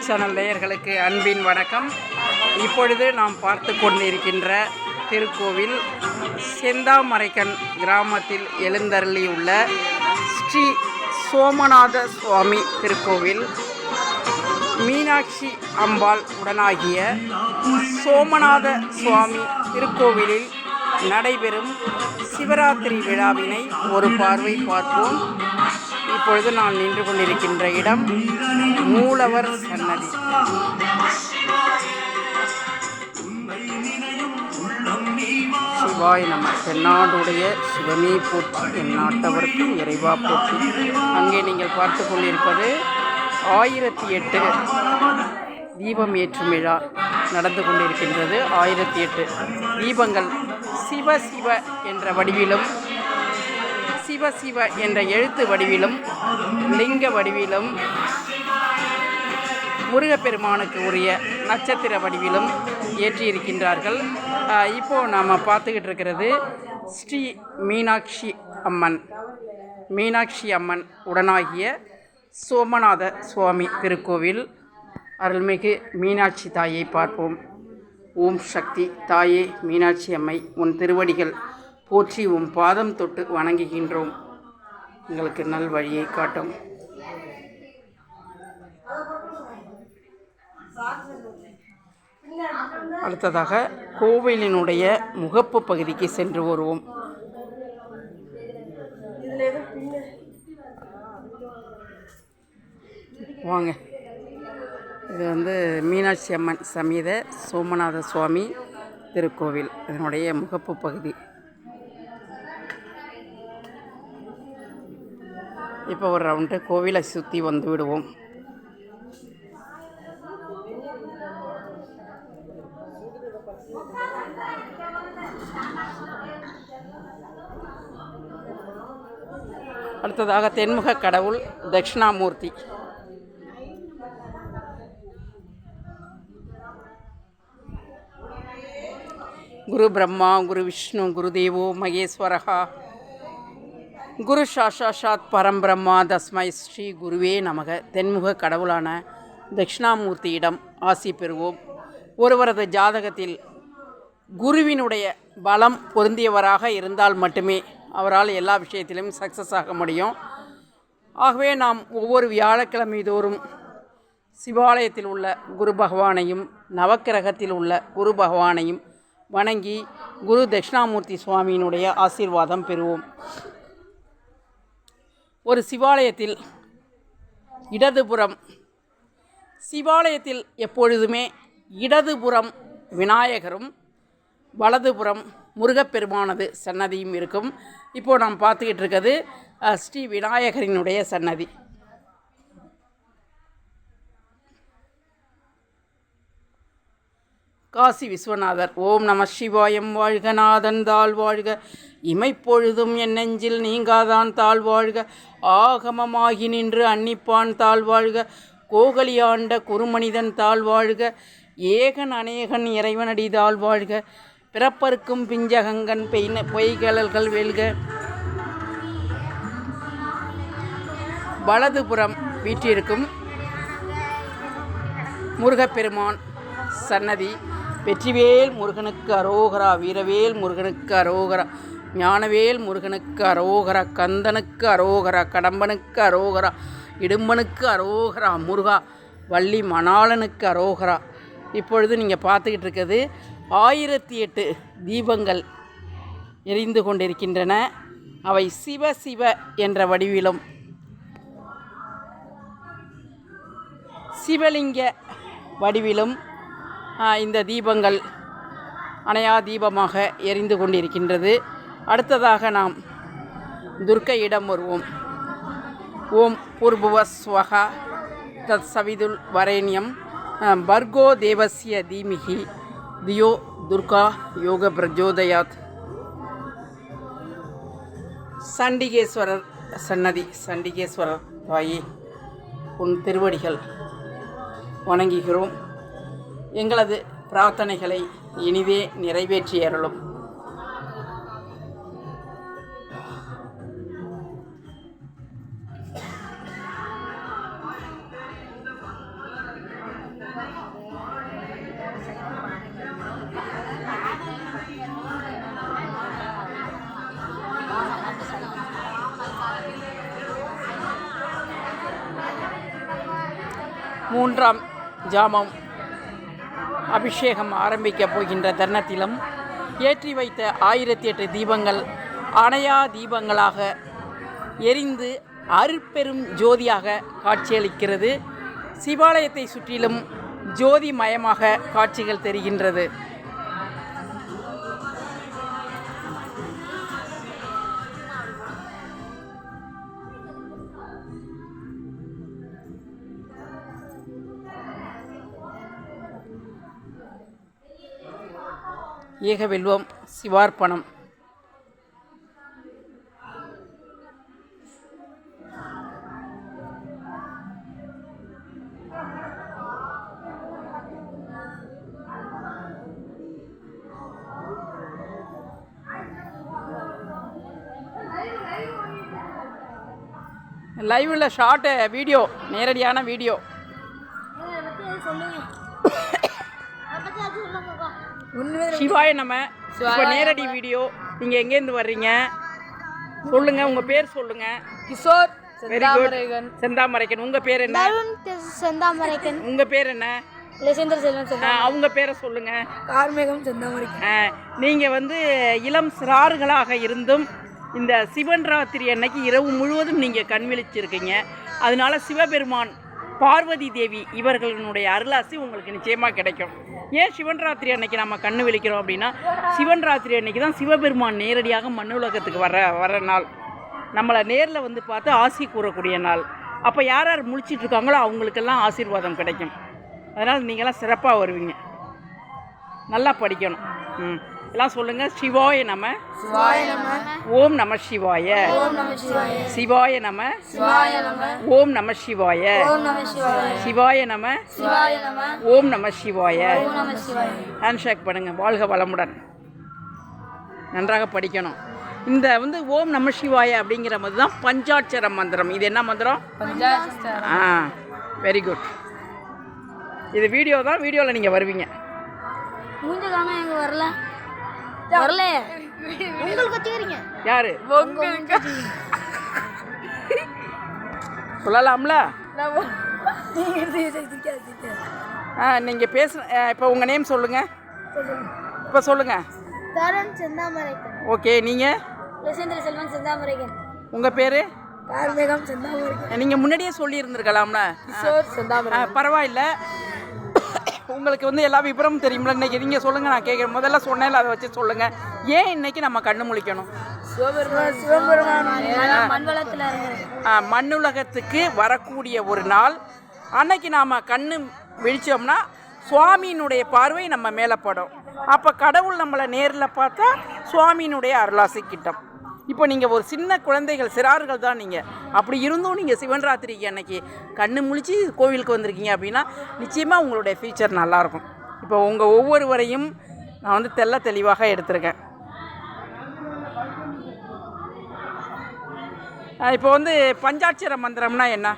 Channel நேயர்களுக்கு அன்பின் வணக்கம். இப்பொழுது நாம் பார்த்து கொண்டிருக்கின்ற திருக்கோவில் செந்தாமரைக்கன் கிராமத்தில் எழுந்தருளியுள்ள ஸ்ரீ சோமநாத சுவாமி திருக்கோவில். மீனாட்சி அம்பாள் உடனாகிய சோமநாத சுவாமி திருக்கோவிலில் நடைபெறும் சிவராத்திரி விழாவினை ஒரு பார்வை பார்ப்போம். இப்பொழுது நான் நின்று கொண்டிருக்கின்ற இடம் மூலவர் சன்னதி. சிவாய் நம. தென்னாடுடைய சிவமே போற்றி, எந்நாட்டவர்க்கு இறைவா போற்றி. அங்கே நீங்கள் பார்த்து கொண்டிருப்பது 1008 தீபம் ஏற்றும் விழா நடந்து கொண்டிருக்கின்றது. 1008 தீபங்கள் சிவ சிவ என்ற வடிவிலும், சிவ சிவ என்ற எழுத்து வடிவிலும், லிங்க வடிவிலும், முருகப்பெருமானுக்கு உரிய நட்சத்திர வடிவிலும் ஏற்றியிருக்கின்றார்கள். இப்போது நாம் பார்த்துக்கிட்டு இருக்கிறது ஸ்ரீ மீனாட்சி அம்மன். மீனாட்சி அம்மன் உடனாகிய சோமநாத சுவாமி திருக்கோவில். அருள்மிகு மீனாட்சி தாயை பார்ப்போம். ஓம் சக்தி தாயே மீனாட்சி அம்மை, உன் திருவடிகள் போற்றி உன் பாதம் தொட்டு வணங்குகின்றோம். எங்களுக்கு நல் வழியை காட்டும். அடுத்ததாக கோவிலினுடைய முகப்பு பகுதிக்கு சென்று வருவோம். வாங்க. இது மீனாட்சி அம்மன் சமேத சோமநாத சுவாமி திருக்கோவில். இதனுடைய முகப்பு பகுதி. இப்போ ஒரு ரவுண்டு கோவிலை சுற்றி வந்து விடுவோம். அடுத்ததாக தென்முக கடவுள் தட்சிணாமூர்த்தி. குரு பிரம்மா குரு விஷ்ணு குரு தேவோ மகேஸ்வரஹா குரு சாஷாத் பரம்பிரம்மா தஸ்மை ஸ்ரீ குருவே நமக. தென்முக கடவுளான தட்சிணாமூர்த்தியிடம் ஆசி பெறுவோம். ஒருவரது ஜாதகத்தில் குருவினுடைய பலம் பொருந்தியவராக இருந்தால் மட்டுமே அவரால் எல்லா விஷயத்திலும் சக்ஸஸ் ஆக முடியும். ஆகவே நாம் ஒவ்வொரு வியாழக்கிழமை தோறும் சிவாலயத்தில் உள்ள குரு பகவானையும் நவக்கிரகத்தில் உள்ள குரு பகவானையும் வணங்கி குரு தட்சிணாமூர்த்தி சுவாமியினுடைய ஆசீர்வாதம் பெறுவோம். ஒரு சிவாலயத்தில் இடதுபுறம், சிவாலயத்தில் எப்பொழுதுமே இடதுபுறம் விநாயகரும் வலதுபுறம் முருகப்பெருமானது சன்னதியும் இருக்கும். இப்போது நாம் பார்த்துக்கிட்டு இருக்கிறது ஸ்ரீ விநாயகரினுடைய சன்னதி. காசி விஸ்வநாதர். ஓம் நம சிவாயம். வாழ்க நாதன் தாழ் வாழ்க, இமைப்பொழுதும் என் நெஞ்சில் நீங்காதான் தாழ் வாழ்க, ஆகமமாகி நின்று அன்னிப்பான் தாழ் வாழ்க, கோகலியாண்ட குருமனிதன் தாழ் வாழ்க, ஏகன் அநேகன் இறைவனடி தாழ் வாழ்க, பிறப்பருக்கும் பிஞ்சகங்கன் பொய்கழல்கள் வெல்க. வலதுபுறம் வீற்றிருக்கும் முருகப்பெருமான் சன்னதி. வெற்றிவேல் முருகனுக்கு அரோகரா, வீரவேல் முருகனுக்கு அரோகரா, ஞானவேல் முருகனுக்கு அரோகரா, கந்தனுக்கு அரோகரா, கடம்பனுக்கு அரோகரா, இடும்பனுக்கு அரோகரா, முருகா வள்ளி மணாளனுக்கு அரோகரா. இப்பொழுது நீங்கள் பார்த்துக்கிட்டு இருக்கிறது 1008 தீபங்கள் எரிந்து கொண்டிருக்கின்றன. அவை சிவ சிவ என்ற வடிவிலும் சிவலிங்க வடிவிலும் இந்த தீபங்கள் அணையா தீபமாக எரிந்து கொண்டிருக்கின்றது. அடுத்ததாக நாம் துர்க்கையிடம் வருவோம். ஓம் பூர்புவஸ்வஹா தத் சவிதுல் வரேண்யம் பர்கோ தேவஸ்ய தீமிகி தியோ துர்கா யோக பிரஜோதயாத். சண்டிகேஸ்வரர் சன்னதி. சண்டிகேஸ்வரர் தாயே, உன் திருவடிகள் வணங்குகிறோம். எங்களது பிரார்த்தனைகளை இனிதே நிறைவேற்றி அருளும். மூன்றாம் ஜாமம் அபிஷேகம் ஆரம்பிக்கப் போகின்ற தருணத்திலும் ஏற்றி வைத்த 1008 தீபங்கள் அணையா தீபங்களாக எரிந்து அருட்பெரும் ஜோதியாக காட்சியளிக்கிறது. சிவாலயத்தை சுற்றிலும் ஜோதிமயமாக காட்சிகள் தெரிகின்றது. ஏகவெல்வம் சிவார்ப்பணம். லைவ்ல ஷார்ட் வீடியோ, நேரடியான வீடியோ. சிவாய நம்ம இப்போ நேரடி வீடியோ. நீங்கள் எங்கேருந்து வர்றீங்க சொல்லுங்கள், உங்கள் பேர் சொல்லுங்கள். கிஷோர். Very good. செந்தாமரைக்கன். உங்கள் பேர் என்ன? செந்தாமரைக்கன். உங்கள் பேர் என்ன? லெசேந்திர செல்வன். அவங்க பேரை சொல்லுங்கள். கார்மேகம் செந்தாமரைக்கன். நீங்கள் வந்து இளம் சிறார்களாக இருந்தும் இந்த சிவன் ராத்திரி அன்னைக்கு இரவு முழுவதும் நீங்கள் கண் விழிச்சிருக்கீங்க. அதனால சிவபெருமான், பார்வதி தேவி இவர்களுடைய அருளாசி உங்களுக்கு நிச்சயமாக கிடைக்கும். ஏன் சிவன் ராத்திரி அன்னைக்கு நம்ம கண்ணு விழிக்கிறோம் அப்படின்னா, சிவன் ராத்திரி அன்னைக்கு தான் சிவபெருமான் நேரடியாக மண்ணு உலகத்துக்கு வர நாள். நம்மளை நேரில் வந்து பார்த்து ஆசி கூறக்கூடிய நாள். அப்போ யார் யார் முழிச்சிட்டு இருக்காங்களோ அவங்களுக்கெல்லாம் ஆசீர்வாதம் கிடைக்கும். அதனால் நீங்களாம் சிறப்பாக வருவீங்க. நல்லா படிக்கணும். எல்லாம் சொல்லுங்க. சிவாய நம. ஓம் நம சிவாய. சிவாய நம. ஓம் நம சிவாய. சிவாய நம. ஓம் நம சிவாய. ஹேண்ட்ஷேக் பண்ணுங்க. வாழ்க வளமுடன். நன்றாக படிக்கணும். இந்த வந்து ஓம் நம சிவாய அப்படிங்கிற மாதிரி தான் பஞ்சாட்சர மந்திரம். இது என்ன மந்திரம்? Very good. இது வீடியோ தான். வீடியோவில் நீங்கள் வருவீங்க. வரல வரல உங்களுக்கு வச்சுக்கிறீங்க. யாரு சொல்லலாம்ல? நீங்கள் பேச. இப்போ உங்கள் நேம் சொல்லுங்கள். இப்போ சொல்லுங்கள். தருண் செந்தாமரைக்கன். ஓகே. நீங்கள்? லெசேந்திர செல்வன் செந்தாமரைக்கன். உங்கள் பேர்? கார்மேகம் செந்தாமரைக்கன். நீங்கள் முன்னாடியே சொல்லியிருந்துருக்கலாம்ல? கிஷோர் செந்தாமரைக்கன். பரவாயில்ல. உங்களுக்கு வந்து எல்லா விபரமும் தெரியுமில்ல. இன்றைக்கி நீங்கள் சொல்லுங்கள், நான் கேட்குறேன். முதல்ல சொன்னேன், அதை வச்சு சொல்லுங்கள். ஏன் இன்றைக்கி நம்ம கண்ணு முழிக்கணும்? மண்ணுலகத்துக்கு வரக்கூடிய ஒரு நாள் அன்னைக்கு நாம் கண்ணு விழிச்சோம்னா சுவாமியினுடைய பார்வை நம்ம மேலே படும். அப்போ கடவுள் நம்மளை நேரில் பார்த்தா சுவாமியினுடைய அருளாசி கிட்டம். இப்போ நீங்கள் ஒரு சின்ன குழந்தைகள், சிறார்கள் தான் நீங்கள். அப்படி இருந்தும் நீங்கள் சிவன் ராத்திரிக்கு அன்னைக்கு கண்ணு முழிச்சு கோவிலுக்கு வந்திருக்கீங்க அப்படின்னா நிச்சயமாக உங்களுடைய ஃபியூச்சர் நல்லாயிருக்கும். இப்போ உங்கள் ஒவ்வொருவரையும் நான் வந்து தெளிவாக எடுத்திருக்கேன். இப்போ வந்து பஞ்சாட்சர மந்திரம்னா என்ன?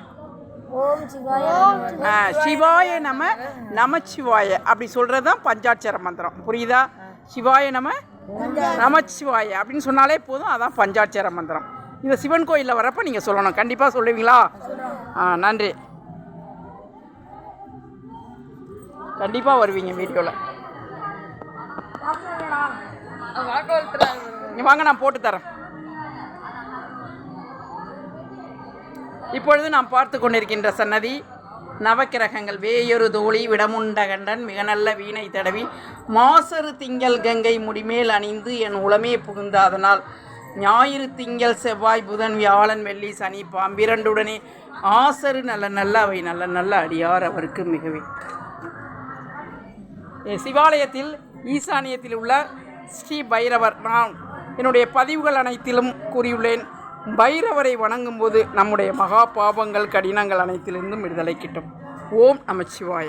சிவாய நம நமச்சிவாய அப்படி சொல்கிறது தான் பஞ்சாட்சர மந்திரம். புரியுதா? சிவாய நம நமச்சிவாய அப்படின்னு சொன்னாலே போதும். அதான் பஞ்சாட்சர மந்திரம். இந்த சிவன் கோயிலில் வரப்போ நீங்கள் சொல்லணும். கண்டிப்பாக சொல்லுவீங்களா? நன்றி. கண்டிப்பாக வருவீங்க வீடியோவில். வாங்க, நான் போட்டு தரேன். இப்பொழுது நாம் பார்த்து கொண்டிருக்கின்ற சன்னதி நவக்கிரகங்கள். வேயொரு தோழி விடமுண்டகண்டன் மிக நல்ல வீணை தடவி மாசரு திங்கள் கங்கை முடிமேல் அணிந்து என் உளமே புகுந்த அதனால் ஞாயிறு திங்கள் செவ்வாய் புதன் வியாழன் வெள்ளி சனி பாம்பிரண்டுடனே ஆசரு நல்ல நல்ல அவை நல்ல நல்ல அடியார் அவருக்கு மிகவே. சிவாலயத்தில் ஈசானியத்தில் உள்ள ஸ்ரீ பைரவர். நான் என்னுடைய பதிவுகள் அனைத்திலும் கூறியுள்ளேன். பைரவரை வணங்கும்போது நம்முடைய மகா பாபங்கள் கடினங்கள் அனைத்திலிருந்தும் விடுதலை கிட்டும். ஓம் நமச்சிவாய.